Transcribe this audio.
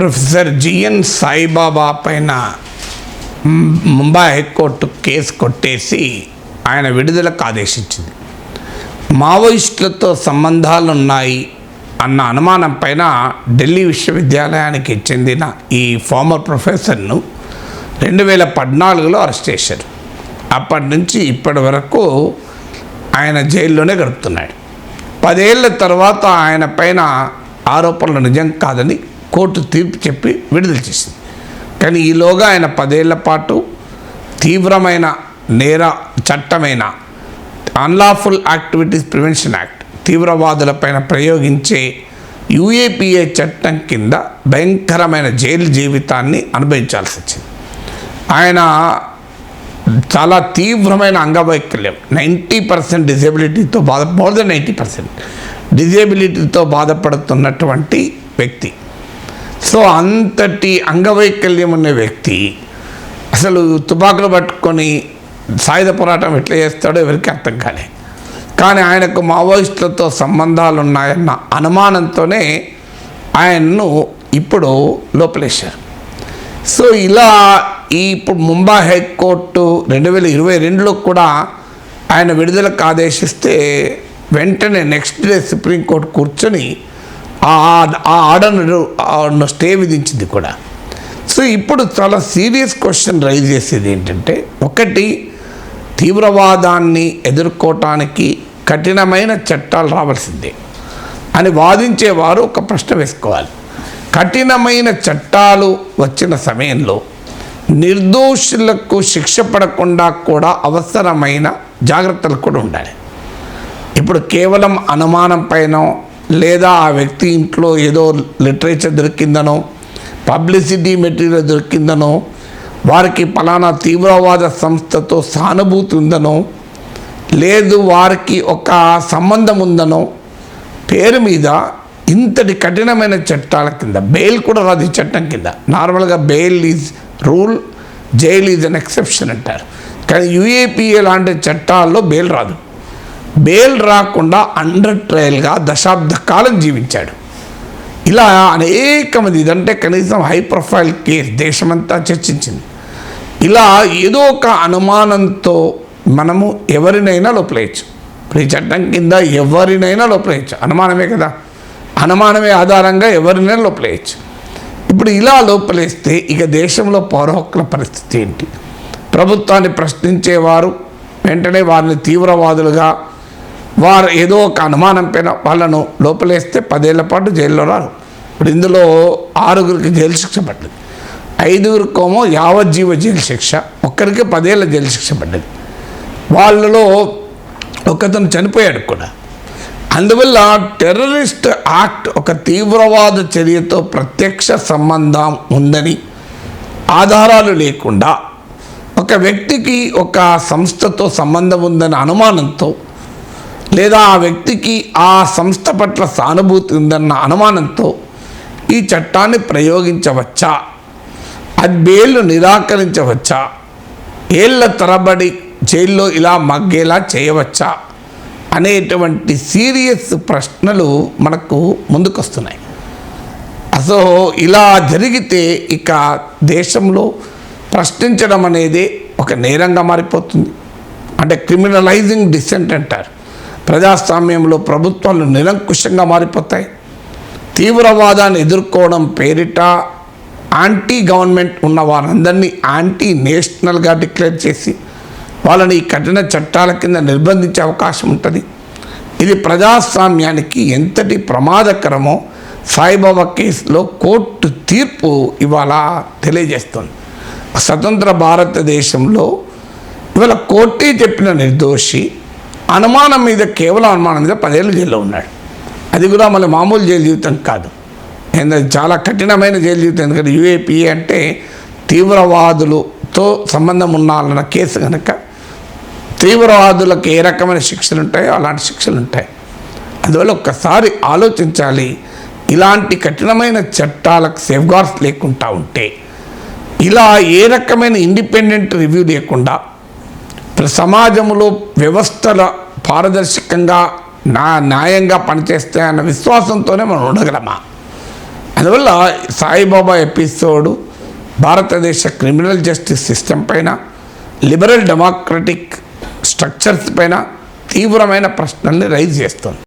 Professor GN Saibaba పైన Mumbai high court case కొట్టేసి ఆయన విడుదలకు ఆదేశించింది. మావోయిస్టులతో సంబంధాలున్నాయి అన్న అనుమానం పైన ఢిల్లీ విశ్వవిద్యాలయానికి చెందిన ఈ ఫార్మర్ ప్రొఫెసర్ను 2014లో అరెస్ట్ చేశారు. అప్పటి నుంచి ఇప్పటి వరకు ఆయన జైల్లోనే గడుపుతున్నాడు. 10 ఏళ్ల తర్వాత ఆయన పైన ఆరోపణలు నిజం కాదని కోర్టు తీర్పు చెప్పి విడుదల చేసింది. కానీ ఈలోగా ఆయన 10 ఏళ్ల పాటు తీవ్రమైన నేర చట్టమైన అన్లాఫుల్ యాక్టివిటీస్ ప్రివెన్షన్ యాక్ట్, తీవ్రవాదులపైన ప్రయోగించే యూఏపీఏ చట్టం కింద భయంకరమైన జైలు జీవితాన్ని అనుభవించాల్సి వచ్చింది. ఆయన చాలా తీవ్రమైన అంగవైకల్యం, 90% డిజేబిలిటీతో మోర్ దెన్ 90% డిజేబిలిటీతో బాధపడుతున్నటువంటి వ్యక్తి. సో అంతటి అంగవైకల్యం ఉన్న వ్యక్తి అసలు తుపాకులు పట్టుకొని సాయుధ పోరాటం ఎట్లా చేస్తాడో ఎవరికి అర్థం కాలే. కానీ ఆయనకు మావోయిస్టులతో సంబంధాలు ఉన్నాయన్న అనుమానంతోనే ఆయన్ను ఇప్పుడు లోపలేశారు. సో ఇలా ఇప్పుడు ముంబై హైకోర్టు 2022లో కూడా ఆయన విడుదలకు ఆదేశిస్తే వెంటనే నెక్స్ట్ డే సుప్రీంకోర్టు కూర్చొని ఆ ఆర్డర్ను స్టే విధించింది కూడా. సో ఇప్పుడు చాలా సీరియస్ క్వశ్చన్ రైజ్ చేసేది ఏంటంటే, ఒకటి, తీవ్రవాదాన్ని ఎదుర్కోవటానికి కఠినమైన చట్టాలు రావాల్సిందే అని వాదించేవారు ఒక ప్రశ్న వేసుకోవాలి. కఠినమైన చట్టాలు వచ్చిన సమయంలో నిర్దోషులకు శిక్ష పడకుండా కూడా అవసరమైన జాగ్రత్తలు కూడా ఉండాలి. ఇప్పుడు కేవలం అనుమానం పైన లేదా ఆ వ్యక్తి ఇంట్లో ఏదో లిటరేచర్ దొరికిందనో, పబ్లిసిటీ మెటీరియల్ దొరికిందనో, వారికి పలానా తీవ్రవాద సంస్థతో సానుభూతి ఉందనో, లేదు వారికి ఒక సంబంధం ఉందనో పేరు మీద ఇంతటి కఠినమైన చట్టాల కింద బెయిల్ కూడా రాదు ఈ చట్టం కింద. నార్మల్గా bail is rule, jail is an exception అంటారు. కానీ యూఏపీఏ లాంటి చట్టాల్లో బెయిల్ రాదు. బెయిల్ రాకుండా అండర్ ట్రయల్గా దశాబ్ద కాలం జీవించాడు. ఇలా అనేక మంది, ఇదంటే కనీసం హై ప్రొఫైల్ కేసు దేశమంతా చర్చించింది. ఇలా ఏదో ఒక అనుమానంతో మనము ఎవరినైనా లోపలేయచ్చు. ఇప్పుడు ఈ చట్టం కింద ఎవరినైనా లోపలేయచ్చు, అనుమానమే కదా, అనుమానమే ఆధారంగా ఎవరినైనా లోపలేయచ్చు. ఇప్పుడు ఇలా లోపలేస్తే ఇక దేశంలో పౌర హక్కుల పరిస్థితి ఏంటి? ప్రభుత్వాన్ని ప్రశ్నించేవారు వెంటనే వారిని తీవ్రవాదులుగా, వారు ఏదో ఒక అనుమానం పైన వాళ్ళను లోపలేస్తే 10 ఏళ్ల పాటు జైల్లో రారు. ఇప్పుడు ఇందులో 6గురికి జైలు శిక్ష పడ్డది, 5గురికేమో యావజ్జీవ జైలు శిక్ష, ఒక్కరికి 10 ఏళ్ల జైలు శిక్ష పడ్డది. వాళ్ళలో ఒకతను చనిపోయాడు కూడా. అందువల్ల టెర్రరిస్ట్ యాక్ట్ ఒక తీవ్రవాద చర్యతో ప్రత్యక్ష సంబంధం ఉందని ఆధారాలు లేకుండా ఒక వ్యక్తికి ఒక సంస్థతో సంబంధం ఉందనే అనుమానంతో, లేదా ఆ వ్యక్తికి ఆ సంస్థ పట్ల సానుభూతి ఉందన్న అనుమానంతో ఈ చట్టాన్ని ప్రయోగించవచ్చా, అది బెయిల్ నిరాకరించవచ్చా, ఏళ్ల తరబడి జైల్లో ఇలా మగ్గేలా చేయవచ్చా అనేటువంటి సీరియస్ ప్రశ్నలు మనకు ముందుకొస్తున్నాయి. అసలు ఇలా జరిగితే ఇక దేశంలో ప్రశ్నించడం అనేది ఒక నేరంగా మారిపోతుంది. అంటే క్రిమినలైజింగ్ డిసెంట్ అంటారు. ప్రజాస్వామ్యంలో ప్రభుత్వాలు నిరంకుశంగా మారిపోతాయి. తీవ్రవాదాన్ని ఎదుర్కోవడం పేరిట యాంటీ గవర్నమెంట్ ఉన్న వారందరినీ యాంటీ నేషనల్గా డిక్లేర్ చేసి వాళ్ళని ఈ కఠిన చట్టాల కింద నిర్బంధించే అవకాశం ఉంటుంది. ఇది ప్రజాస్వామ్యానికి ఎంతటి ప్రమాదకరమో సాయిబాబా కేసులో కోర్టు తీర్పు ఇవాళ తెలియజేస్తుంది. స్వతంత్ర భారతదేశంలో ఇవాళ కోర్టే చెప్పిన నిర్దోషి అనుమానం మీద, కేవలం అనుమానం మీద 10 ఏళ్ళు జైల్లో ఉన్నాడు. అది కూడా మళ్ళీ మామూలు జైలు జీవితం కాదు, చాలా కఠినమైన జైలు జీవితం. ఎందుకంటే యూఏపీఏ అంటే తీవ్రవాదులతో సంబంధం ఉన్నాలన్న కేసు కనుక తీవ్రవాదులకు ఏ రకమైన శిక్షలు ఉంటాయో అలాంటి శిక్షలు ఉంటాయి. అందువల్ల ఒక్కసారి ఆలోచించాలి. ఇలాంటి కఠినమైన చట్టాలకు సేఫ్గార్డ్స్ లేకుండా ఉంటే, ఇలా ఏ రకమైన ఇండిపెండెంట్ రివ్యూ లేకుండా సమాజంలో వ్యవస్థల పారదర్శకంగా న్యాయంగా పనిచేస్తాయన్న విశ్వాసంతోనే మనం ఉండగలమా? అందువల్ల సాయిబాబా ఎపిసోడు భారతదేశ క్రిమినల్ జస్టిస్ సిస్టమ్ పైన, లిబరల్ డెమోక్రటిక్ స్ట్రక్చర్స్ పైన తీవ్రమైన ప్రశ్నల్ని రైజ్ చేస్తుంది.